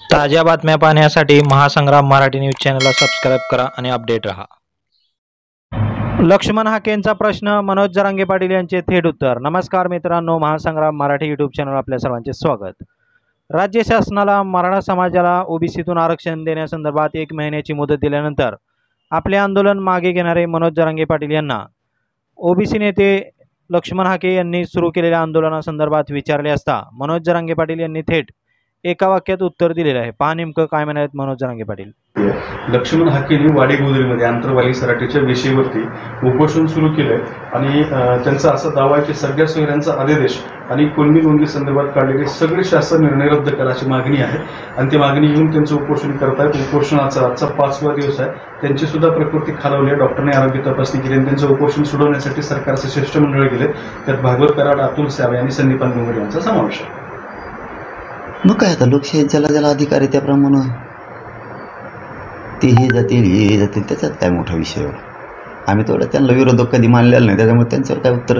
ताज्या बातम्या पाहण्यासाठी महासंग्राम मराठी न्यूज चॅनलला सबस्क्राईब करा आणि अपडेट रहा। लक्ष्मण हाकेंचा प्रश्न, मनोज जरांगे पाटील यांचे थेट उत्तर। नमस्कार मित्रांनो, महासंग्राम मराठी यूट्यूब चॅनल आपल्या सर्वांचे स्वागत। राज्य शासनाला मराठा समाजाला ओबीसीतून आरक्षण देण्यासंदर्भात 1 महिन्याची मुदत दिल्यानंतर आपले आंदोलन मागे घेणारे मनोज जरांगे पाटील यांना ओबीसी नेते लक्ष्मण हाके यांनी सुरू केलेल्या आंदोलनासंदर्भात विचारले असता मनोज जरांगे पाटील यांनी थेट एका वाक्यात उत्तर दिलेलं आहे। पहा नेमकं काय म्हणालेत मनोज जरांगे पाटील। लक्ष्मण हाकेंनी वाडी गोदरीमध्ये आंतरवाली सराटीच्या विषयावरती उपोषण सुरू केलंय आणि त्यांचा असा दावा आहे की सगळ्या सोयऱ्यांचा अध्यादेश आणि कुणबी नोंदी संदर्भात काढलेले सगळे शासन निर्णय रद्द करायची मागणी आहे आणि ती मागणी घेऊन त्यांचं उपोषण करतायत। उपोषणाचा आजचा 5वा दिवस आहे। त्यांची सुद्धा प्रकृती खालावली आहे। डॉक्टरने आरोग्य तपासणी केली आणि त्यांचं उपोषण सोडवण्यासाठी सरकारचे शिष्टमंडळ गेले। त्यात भागवत कराड, अतुल सावे आणि संदीपान डोंगरे यांचा समावेश आहे। मग काय आता लोकशाही ज्याला ज्याला अधिकार आहे त्याप्रमाणे ते हे जातील त्याच्यात काय मोठा विषय। आम्ही तेवढं त्यांना विरोधक कधी मानलेलं नाही, त्याच्यामुळे त्यांच्यावर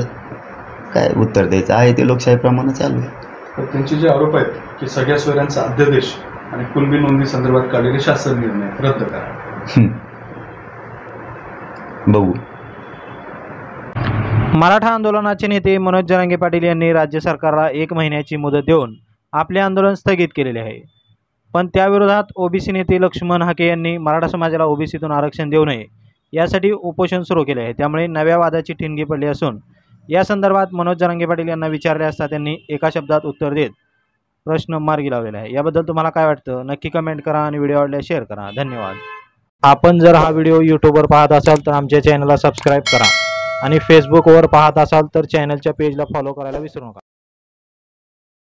काय उत्तर द्यायचं आहे ते लोकशाहीप्रमाणे चालू आहे। त्यांचे जे आरोप आहेत की सगळ्या सोयऱ्यांचा अध्यादेश आणि कुणबी नोंदी संदर्भात काढलेले शासन निर्णय रद्द करा। बघू। मराठा आंदोलनाचे नेते मनोज जरांगे पाटील यांनी राज्य सरकारला 1 महिन्याची मुदत देऊन आपले आंदोलन स्थगित केलेले आहे। पण त्याविरोधात ओबीसी नेते लक्ष्मण हाके यांनी मराठा समाजाला ओबीसीतून आरक्षण देऊ नये यासाठी उपोषण सुरू केले आहे। त्यामुळे नव्या वादाची ठिणगी पडली असून या संदर्भात मनोज जरांगे पाटील यांना विचारले असता त्यांनी एका शब्दात उत्तर देत प्रश्न मार्गी लावलेला आहे। याबद्दल तुम्हाला काय वाटतं नक्की कमेंट करा आणि व्हिडिओ आवडल्यास शेअर करा। धन्यवाद। आपण जर हा व्हिडिओ यूट्यूबवर पाहत असाल तर आमच्या चॅनलला सबस्क्राईब करा आणि फेसबुकवर पाहत असाल तर चॅनलच्या पेजला फॉलो करायला विसरू नका।